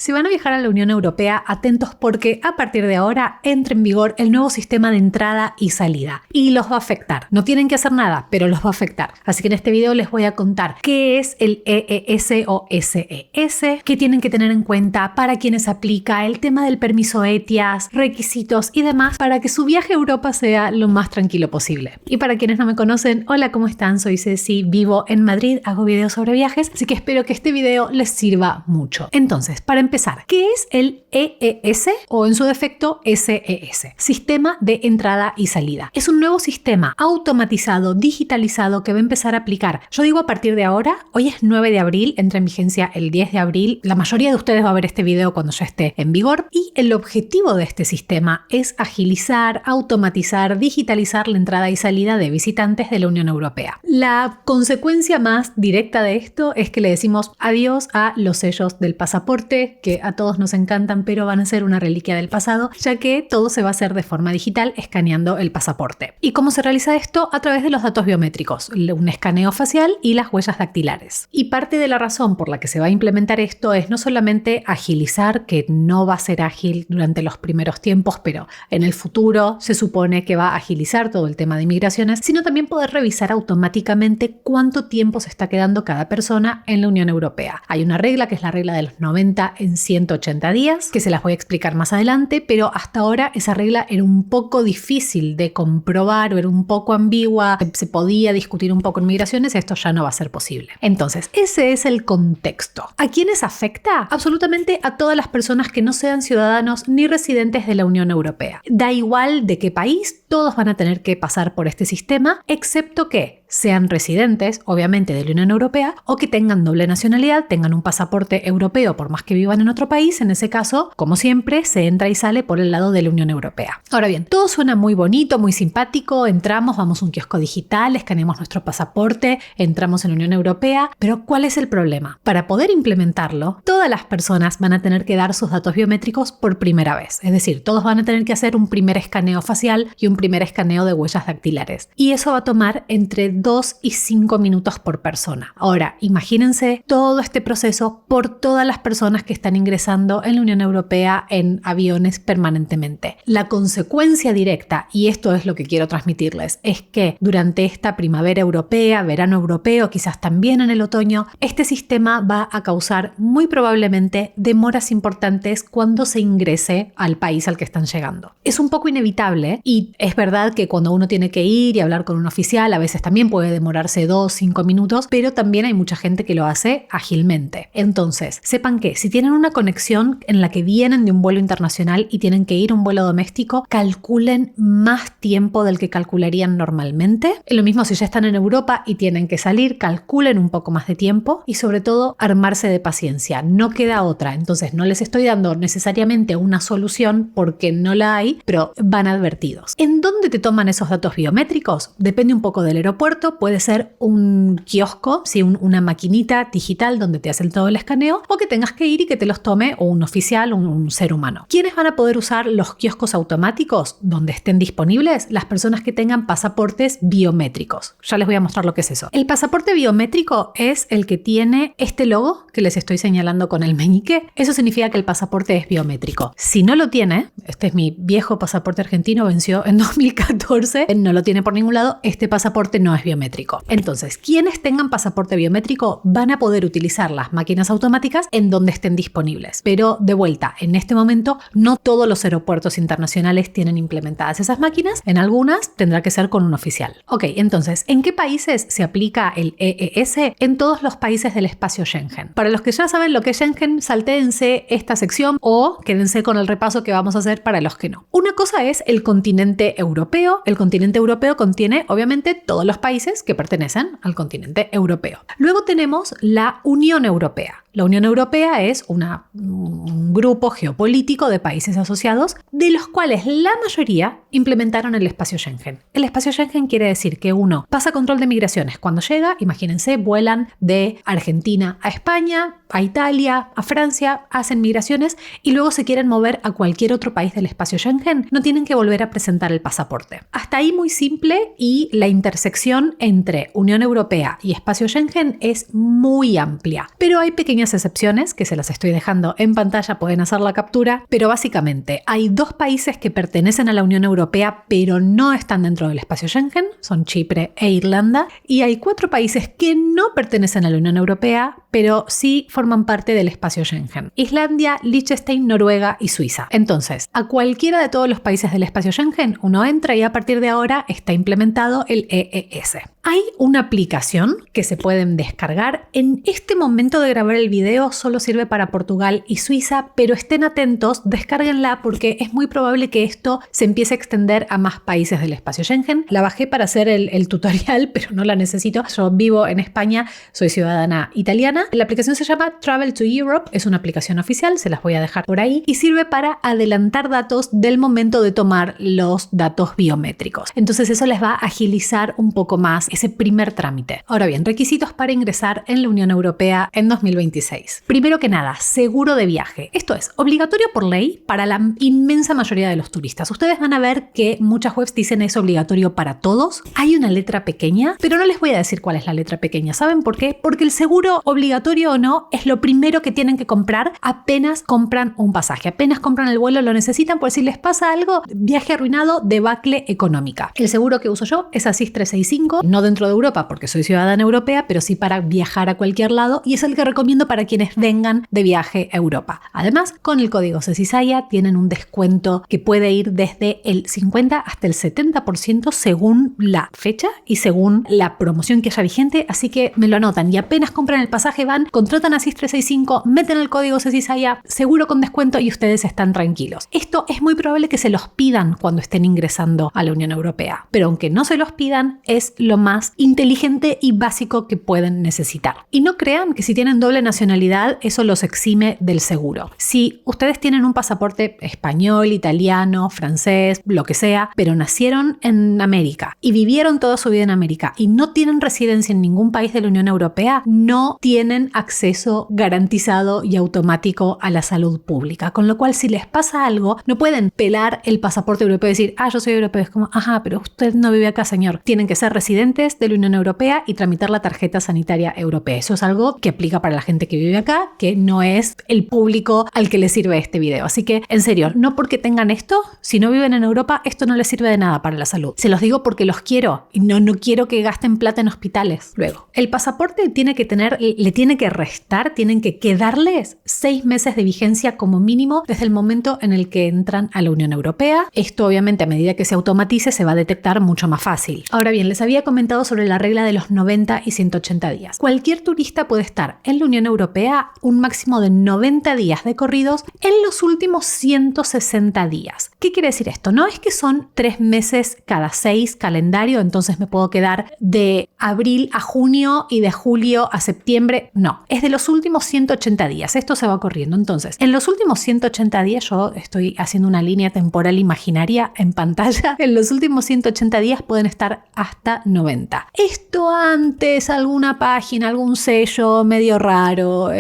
Si van a viajar a la Unión Europea, atentos porque a partir de ahora entra en vigor el nuevo sistema de entrada y salida y los va a afectar. No tienen que hacer nada, pero los va a afectar. Así que en este video les voy a contar qué es el EES o SES, qué tienen que tener en cuenta, para quienes aplica, el tema del permiso ETIAS, requisitos y demás para que su viaje a Europa sea lo más tranquilo posible. Y para quienes no me conocen, hola, ¿cómo están? Soy Ceci, vivo en Madrid, hago videos sobre viajes, así que espero que este video les sirva mucho. Entonces, para empezar, ¿qué es el EES o en su defecto SES? Sistema de entrada y salida. Es un nuevo sistema automatizado, digitalizado que va a empezar a aplicar. Yo digo a partir de ahora, hoy es 9 de abril, entra en vigencia el 10 de abril. La mayoría de ustedes va a ver este video cuando ya esté en vigor y el objetivo de este sistema es agilizar, automatizar, digitalizar la entrada y salida de visitantes de la Unión Europea. La consecuencia más directa de esto es que le decimos adiós a los sellos del pasaporte, que a todos nos encantan, pero van a ser una reliquia del pasado, ya que todo se va a hacer de forma digital escaneando el pasaporte. ¿Y cómo se realiza esto? A través de los datos biométricos, un escaneo facial y las huellas dactilares. Y parte de la razón por la que se va a implementar esto es no solamente agilizar, que no va a ser ágil durante los primeros tiempos, pero en el futuro se supone que va a agilizar todo el tema de migraciones, sino también poder revisar automáticamente cuánto tiempo se está quedando cada persona en la Unión Europea. Hay una regla que es la regla de los 90 en 180 días, que se las voy a explicar más adelante, pero hasta ahora esa regla era un poco difícil de comprobar o era un poco ambigua, se podía discutir un poco en migraciones, esto ya no va a ser posible. Entonces, ese es el contexto. ¿A quiénes afecta? Absolutamente a todas las personas que no sean ciudadanos ni residentes de la Unión Europea. Da igual de qué país, todos van a tener que pasar por este sistema, excepto que sean residentes, obviamente, de la Unión Europea o que tengan doble nacionalidad, tengan un pasaporte europeo por más que vivan en otro país. En ese caso, como siempre, se entra y sale por el lado de la Unión Europea. Ahora bien, todo suena muy bonito, muy simpático, entramos, vamos a un kiosco digital, escaneamos nuestro pasaporte, entramos en la Unión Europea, pero ¿cuál es el problema? Para poder implementarlo, todas las personas van a tener que dar sus datos biométricos por primera vez, es decir, todos van a tener que hacer un primer escaneo facial y un primer escaneo de huellas dactilares. Y eso va a tomar entre 2 y 5 minutos por persona. Ahora, imagínense todo este proceso por todas las personas que están ingresando en la Unión Europea en aviones permanentemente. La consecuencia directa, y esto es lo que quiero transmitirles, es que durante esta primavera europea, verano europeo, quizás también en el otoño, este sistema va a causar muy probablemente demoras importantes cuando se ingrese al país al que están llegando. Es un poco inevitable y es verdad que cuando uno tiene que ir y hablar con un oficial, a veces también puede demorarse 2 o 5 minutos, pero también hay mucha gente que lo hace ágilmente. Entonces, sepan que si tienen una conexión en la que vienen de un vuelo internacional y tienen que ir a un vuelo doméstico, calculen más tiempo del que calcularían normalmente. Lo mismo si ya están en Europa y tienen que salir, calculen un poco más de tiempo y sobre todo armarse de paciencia. No queda otra. Entonces, no les estoy dando necesariamente una solución porque no la hay, pero van advertidos. ¿En dónde te toman esos datos biométricos? Depende un poco del aeropuerto. Puede ser un kiosco, ¿sí? Una maquinita digital donde te hacen todo el escaneo o que tengas que ir y que te los tome o un oficial o un ser humano. ¿Quiénes van a poder usar los kioscos automáticos donde estén disponibles? Las personas que tengan pasaportes biométricos. Ya les voy a mostrar lo que es eso. El pasaporte biométrico es el que tiene este logo que les estoy señalando con el meñique. Eso significa que el pasaporte es biométrico. Si no lo tiene, este es mi viejo pasaporte argentino, venció en 2014, no lo tiene por ningún lado, este pasaporte no es biométrico. Entonces, quienes tengan pasaporte biométrico van a poder utilizar las máquinas automáticas en donde estén disponibles. Pero de vuelta, en este momento no todos los aeropuertos internacionales tienen implementadas esas máquinas. En algunas tendrá que ser con un oficial. Ok, entonces, ¿en qué países se aplica el EES? En todos los países del espacio Schengen. Para los que ya saben lo que es Schengen, saltéense esta sección o quédense con el repaso que vamos a hacer para los que no. Una cosa es el continente europeo. El continente europeo contiene, obviamente, todos los países que pertenecen al continente europeo. Luego tenemos la Unión Europea. La Unión Europea es un grupo geopolítico de países asociados, de los cuales la mayoría implementaron el espacio Schengen. El espacio Schengen quiere decir que uno pasa control de migraciones. Cuando llega, imagínense, vuelan de Argentina a España, a Italia, a Francia, hacen migraciones y luego se quieren mover a cualquier otro país del espacio Schengen, no tienen que volver a presentar el pasaporte. Hasta ahí muy simple, y la intersección entre Unión Europea y espacio Schengen es muy amplia, pero hay pequeñas pequeñas excepciones que se las estoy dejando en pantalla, pueden hacer la captura, pero básicamente hay 2 países que pertenecen a la Unión Europea pero no están dentro del espacio Schengen, son Chipre e Irlanda, y hay 4 países que no pertenecen a la Unión Europea pero sí forman parte del espacio Schengen: Islandia, Liechtenstein, Noruega y Suiza. Entonces, a cualquiera de todos los países del espacio Schengen uno entra y a partir de ahora está implementado el EES. Hay una aplicación que se pueden descargar. En este momento de grabar el video solo sirve para Portugal y Suiza, pero estén atentos, descárguenla porque es muy probable que esto se empiece a extender a más países del espacio Schengen. La bajé para hacer el tutorial, pero no la necesito. Yo vivo en España, soy ciudadana italiana. La aplicación se llama Travel to Europe, es una aplicación oficial, se las voy a dejar por ahí, y sirve para adelantar datos del momento de tomar los datos biométricos. Entonces eso les va a agilizar un poco más ese primer trámite. Ahora bien, requisitos para ingresar en la Unión Europea en 2026. Primero que nada, seguro de viaje. Esto es obligatorio por ley para la inmensa mayoría de los turistas. Ustedes van a ver que muchas webs dicen es obligatorio para todos. Hay una letra pequeña, pero no les voy a decir cuál es la letra pequeña. ¿Saben por qué? Porque el seguro, obligatorio o no, es lo primero que tienen que comprar apenas compran un pasaje. Apenas compran el vuelo lo necesitan, por si les pasa algo, viaje arruinado, debacle económica. El seguro que uso yo es ASIS 365, no dentro de Europa porque soy ciudadana europea, pero sí para viajar a cualquier lado, y es el que recomiendo para quienes vengan de viaje a Europa. Además, con el código CECISAIA tienen un descuento que puede ir desde el 50 hasta el 70% según la fecha y según la promoción que haya vigente, así que me lo anotan y apenas compran el pasaje van, contratan ASIS 365, meten el código CECISAIA, seguro con descuento y ustedes están tranquilos. Esto es muy probable que se los pidan cuando estén ingresando a la Unión Europea, pero aunque no se los pidan, es lo más inteligente y básico que pueden necesitar. Y no crean que si tienen doble nacionalidad, eso los exime del seguro. Si ustedes tienen un pasaporte español, italiano, francés, lo que sea, pero nacieron en América y vivieron toda su vida en América y no tienen residencia en ningún país de la Unión Europea, no tienen acceso garantizado y automático a la salud pública. Con lo cual, si les pasa algo, no pueden pelar el pasaporte europeo y decir, yo soy europeo. Es como, pero usted no vive acá, señor. Tienen que ser residentes de la Unión Europea y tramitar la tarjeta sanitaria europea. Eso es algo que aplica para la gente que vive acá, que no es el público al que le sirve este video. Así que, en serio, no porque tengan esto, si no viven en Europa, esto no les sirve de nada para la salud. Se los digo porque los quiero y no quiero que gasten plata en hospitales. Luego, el pasaporte tiene que tener, le tiene que restar, tienen que quedarles 6 meses de vigencia como mínimo desde el momento en el que entran a la Unión Europea. Esto obviamente a medida que se automatice se va a detectar mucho más fácil. Ahora bien, les había comentado sobre la regla de los 90 y 180 días. Cualquier turista puede estar en la Unión Europea un máximo de 90 días de corridos en los últimos 160 días. ¿Qué quiere decir esto? No es que son 3 meses cada 6 calendario, entonces me puedo quedar de abril a junio y de julio a septiembre. No, es de los últimos 180 días. Esto se va corriendo. Entonces, en los últimos 180 días, yo estoy haciendo una línea temporal imaginaria en pantalla, en los últimos 180 días pueden estar hasta 90. Esto antes, alguna página, algún sello medio raro,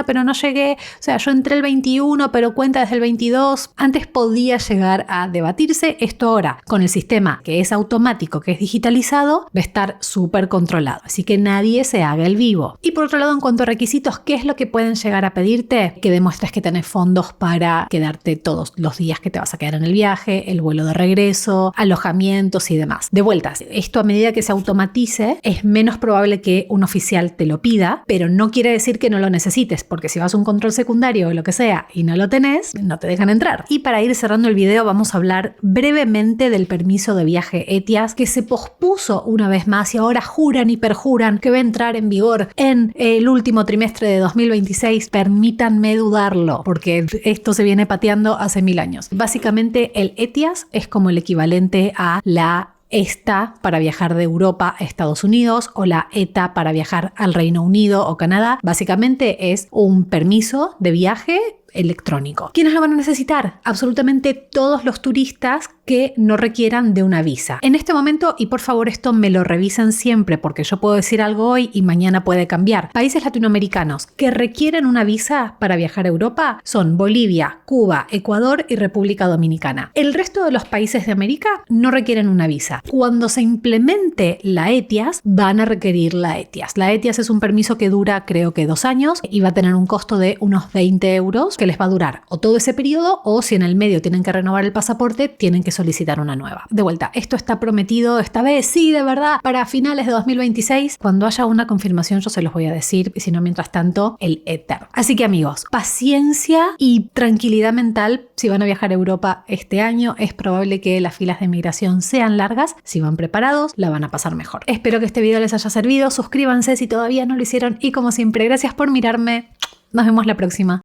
pero no llegué, o sea, yo entré el 21, pero cuenta desde el 22, antes podía llegar a debatirse. Esto ahora, con el sistema que es automático, que es digitalizado, va a estar súper controlado, así que nadie se haga el vivo. Y por otro lado, en cuanto a requisitos, ¿qué es lo que pueden llegar a pedirte? Que demuestres que tenés fondos para quedarte todos los días que te vas a quedar en el viaje, el vuelo de regreso, alojamientos y demás. De vueltas, esto a medida que se automatice es menos probable que un oficial te lo pida, pero no quiere decir que no lo necesites, porque si vas a un control secundario o lo que sea y no lo tenés, no te dejan entrar. Y para ir cerrando el video vamos a hablar brevemente del permiso de viaje ETIAS, que se pospuso una vez más y ahora juran y perjuran que va a entrar en vigor en el último trimestre de 2026. Permítanme dudarlo, porque esto se viene pateando hace 1000 años. Básicamente el ETIAS es como el equivalente a la ESTA para viajar de Europa a Estados Unidos o la ETA para viajar al Reino Unido o Canadá. Básicamente es un permiso de viaje electrónico. ¿Quiénes lo van a necesitar? Absolutamente todos los turistas que no requieran de una visa. En este momento, y por favor esto me lo revisen siempre porque yo puedo decir algo hoy y mañana puede cambiar, países latinoamericanos que requieren una visa para viajar a Europa son Bolivia, Cuba, Ecuador y República Dominicana. El resto de los países de América no requieren una visa. Cuando se implemente la ETIAS, van a requerir la ETIAS. La ETIAS es un permiso que dura creo que 2 años y va a tener un costo de unos 20 euros que les va a durar o todo ese periodo, o si en el medio tienen que renovar el pasaporte, tienen que solicitar una nueva. De vuelta, esto está prometido esta vez, sí, de verdad, para finales de 2026. Cuando haya una confirmación yo se los voy a decir, y si no, mientras tanto, el éter. Así que amigos, paciencia y tranquilidad mental si van a viajar a Europa este año. Es probable que las filas de migración sean largas. Si van preparados, la van a pasar mejor. Espero que este video les haya servido. Suscríbanse si todavía no lo hicieron y como siempre, gracias por mirarme. Nos vemos la próxima.